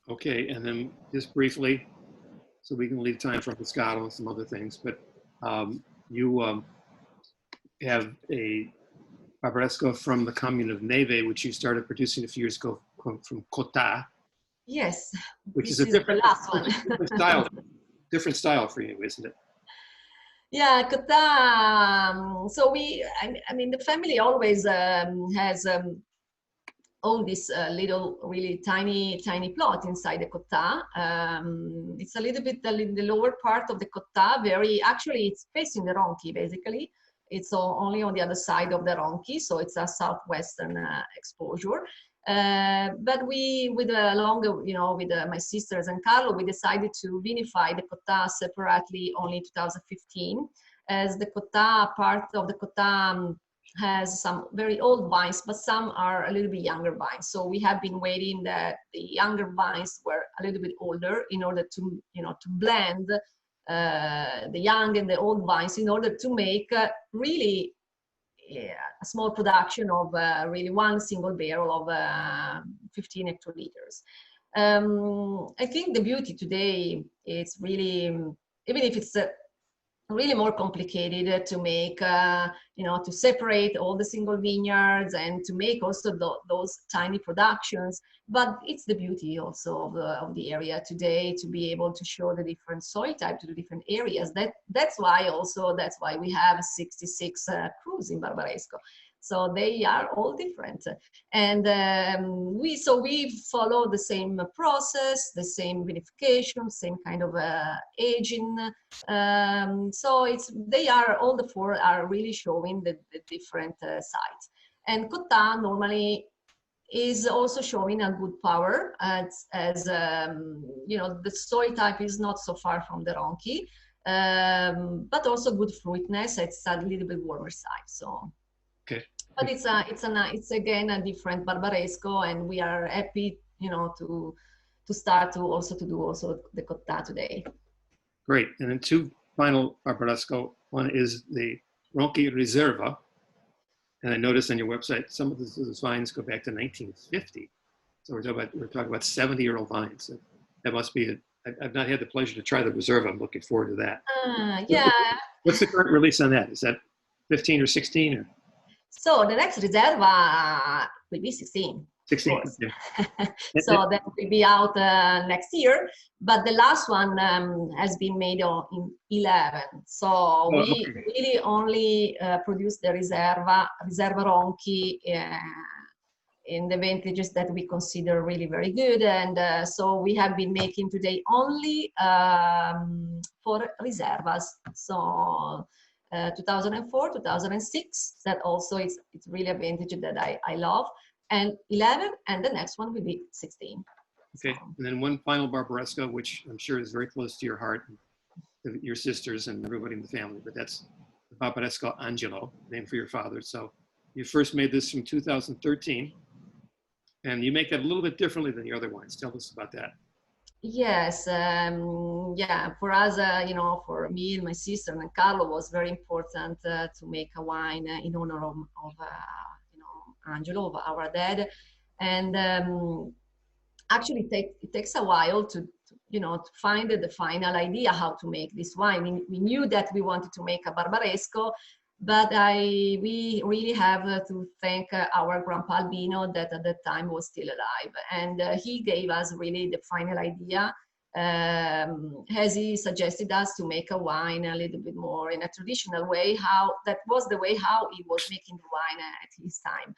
Okay, and then just briefly, so we can leave time for Moscato and some other things, but you have a Barbaresco from the commune of Neve, which you started producing a few years ago from Cotta. Yes, which is a different, different style for you, isn't it? Yeah, Cotta. So I mean, the family always has owned this little, really tiny plot inside the Cotta. It's a little bit the lower part of the Cotta. Actually, it's facing the Ronchi, basically. It's only on the other side of the Ronchi, so it's a southwestern exposure. But we, with my sisters and Carlo, we decided to vinify the Cotta separately only in 2015, as the Cotta, part of the Cotta has some very old vines, but some are a little bit younger vines. So we have been waiting that the younger vines were a little bit older in order to, to blend the young and the old vines in order to make really a small production of really one single barrel of 15 hectoliters. I think the beauty today is really, even if it's really more complicated to make, to separate all the single vineyards and to make also those tiny productions. But it's the beauty also of the area today to be able to show the different soil type to the different areas. That's why we have 66 crews in Barbaresco. So they are all different, and we follow the same process, the same vinification, same kind of aging. So they are, all the four are really showing the different sides. And Cotta normally is also showing a good power, as the soil type is not so far from the Ronchi, but also good fruitness. It's a little bit warmer side. So. Okay. But it's again a different Barbaresco, and we are happy, to start to do the Cotta today. Great. And then two final Barbaresco. One is the Ronchi Riserva, and I noticed on your website some of those vines go back to 1950. So we're talking about 70-year-old vines. That must be I've not had the pleasure to try the Riserva. I'm looking forward to that. Yeah. What's the current release on that? Is that 15 or 16 or? So the next Riserva will be 16. 16. Yeah. So that will be out next year. But the last one has been made in 11. So we really only produce the Riserva Ronchi in the vintages that we consider really very good. And so we have been making today only for Riservas. So 2004, 2006, that also it's really a vintage that I love, and 11, and the next one will be 16. Okay, so. And then one final Barbaresco, which I'm sure is very close to your heart, your sisters and everybody in the family, but that's the Barbaresco Angelo, named for your father. So you first made this from 2013, and you make it a little bit differently than the other wines. Tell us about that. Yes, yeah, for us, for me and my sister and Carlo, was very important to make a wine in honor of Angelo, of our dad. And actually it takes a while to find the final idea how to make this wine. We knew that we wanted to make a Barbaresco, But we really have to thank our grandpa Albino, that at that time was still alive, and he gave us really the final idea, as he suggested us to make a wine a little bit more in a traditional way. That was the way how he was making the wine at his time.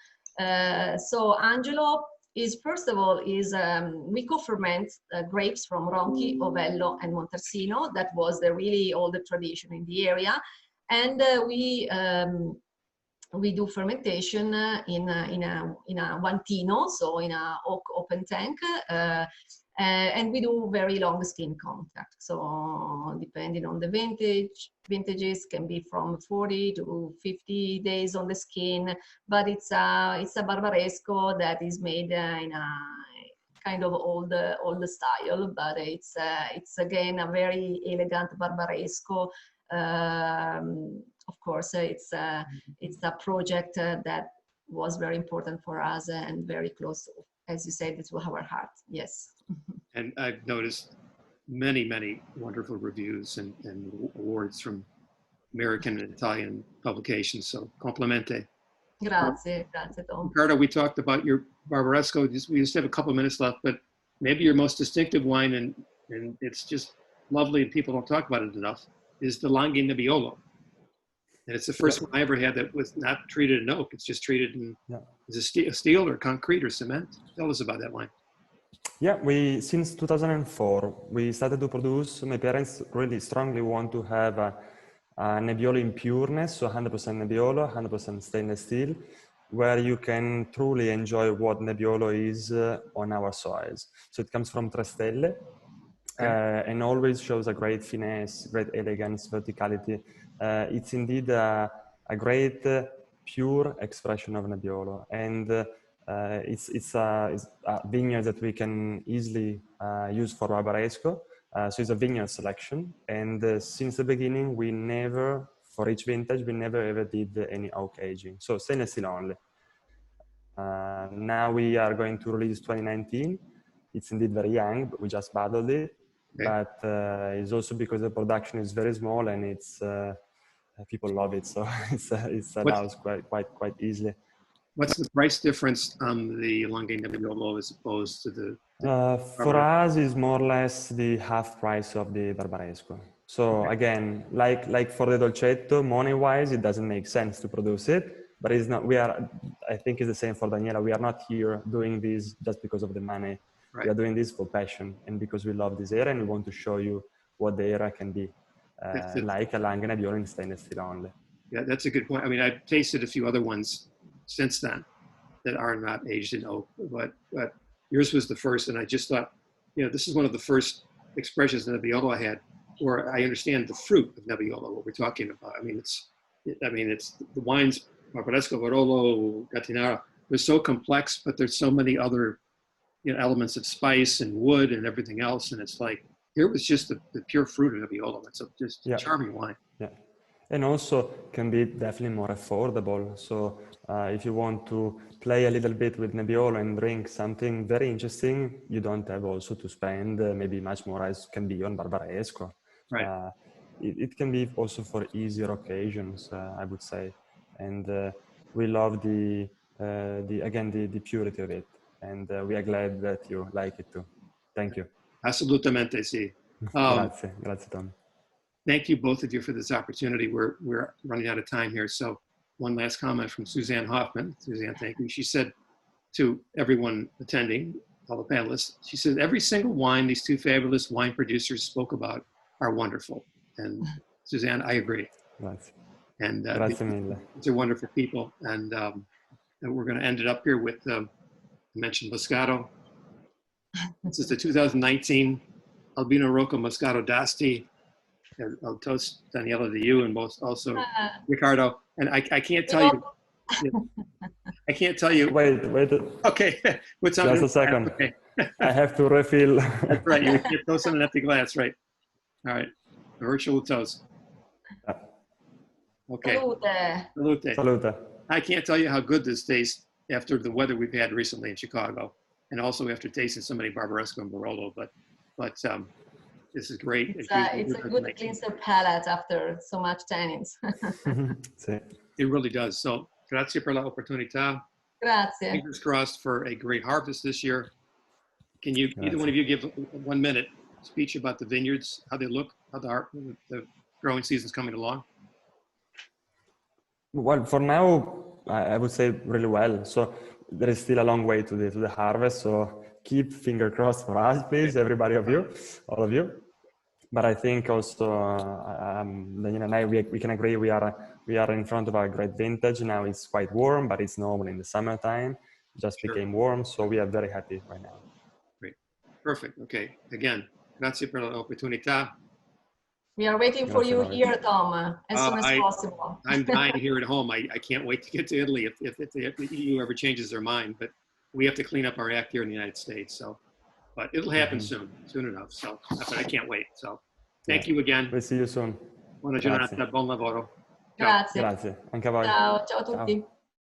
So Angelo is, first of all, we co-ferment grapes from Ronchi, Ovello, and Montalcino. That was the really old tradition in the area. And we do fermentation in a vantino, so in a oak open tank, and we do very long skin contact. So depending on the vintages can be from 40 to 50 days on the skin, but it's a Barbaresco that is made in a kind of old style, but it's again a very elegant Barbaresco. Of course, it's a project that was very important for us and very close, as you said, to our heart. Yes. And I've noticed many wonderful reviews and awards from American and Italian publications. So complimente. Grazie, Tom. Riccardo, we talked about your Barbaresco. We just have a couple minutes left, but maybe your most distinctive wine, and it's just lovely and people don't talk about it enough, is the Langhe Nebbiolo. And it's the first one I ever had that was not treated in oak. It's just treated in steel or concrete or cement. Tell us about that wine. Yeah, since 2004, we started to produce. My parents really strongly want to have a Nebbiolo in pureness, so 100% Nebbiolo, 100% stainless steel, where you can truly enjoy what Nebbiolo is on our soils. So it comes from Tre Stelle, and always shows a great finesse, great elegance, verticality. It's indeed a great pure expression of Nebbiolo, and it's a vineyard that we can easily use for Barbaresco. So it's a vineyard selection, and since the beginning, for each vintage, we never ever did any oak aging. So stainless steel only. Now we are going to release 2019. It's indeed very young, but we just bottled it. Okay. But it's also because the production is very small and it's people love it, so it's allows quite easily. What's the price difference on the Langhe Nebbiolo as opposed to the? For us, it's more or less the half price of the Barbaresco. So again, like for the Dolcetto, money-wise, it doesn't make sense to produce it. But it's not. I think it's the same for Daniela. We are not here doing this just because of the money. Right. We are doing this for passion and because we love this area and we want to show you what the area can be, like a Langhe Nebbiolo in stainless steel only. Yeah, that's a good point. I mean, I've tasted a few other ones since then that are not aged in oak, but yours was the first, and I just thought, this is one of the first expressions of Nebbiolo I had where I understand the fruit of Nebbiolo, what we're talking about. I mean, it's the wines, Barbaresco, Barolo, Gattinara, they're so complex, but there's so many other elements of spice and wood and everything else, and it's like, here was just the pure fruit of Nebbiolo. It's just a charming wine. Yeah. And also can be definitely more affordable. So if you want to play a little bit with Nebbiolo and drink something very interesting, you don't have also to spend maybe much more as can be on Barbaresco. Right. It can be also for easier occasions, I would say. And we love the purity of it. And we are glad that you like it too. Thank you. Assolutamente, sì. Grazie Tom. Thank you, both of you, for this opportunity. We're running out of time here. So one last comment from Suzanne Hoffman. Suzanne, thank you. She said to everyone attending, all the panelists, she said, every single wine these two fabulous wine producers spoke about are wonderful. And Suzanne, I agree. Grazie. And Grazie mille. These are wonderful people. And we're going to end it up here with, I mentioned Moscato. This is the 2019 Albino Rocca Moscato d'Asti. I'll toast Daniela to you and also Riccardo. And I can't tell you. I can't tell you. Wait. Okay. Just a second. Okay. I have to refill. That's right. You can't toast on an empty glass, right? All right. A virtual toast. Okay. Salute. Salute. I can't tell you how good this tastes after the weather we've had recently in Chicago, and also after tasting so many Barbaresco and Barolo. But This is great. It's a good cleanser palate after so much tannins. Sì. It really does. So, grazie per l'opportunità. Grazie. Fingers crossed for a great harvest this year. Can you, either one of you, give a 1 minute speech about the vineyards, how they look, how the growing season's coming along? Well, for now, I would say really well. So there is still a long way to the harvest. So keep finger crossed for us, please, everybody of you, all of you. But I think also, Daniel and I, we can agree we are in front of a great vintage. Now it's quite warm, but it's normal in the summertime. Just became warm, so we are very happy right now. Great. Perfect. Okay. Again, grazie per l'opportunità. We are waiting for you here, Tom, as soon as possible. I'm dying here at home. I can't wait to get to Italy if the EU ever changes their mind. But we have to clean up our act here in the United States. So, but it'll happen soon enough. So, but I can't wait. So, thank you again. We'll see you soon. Buona giornata, buon lavoro. Grazie. Grazie. Anche a voi. Ciao, ciao a tutti. Ciao.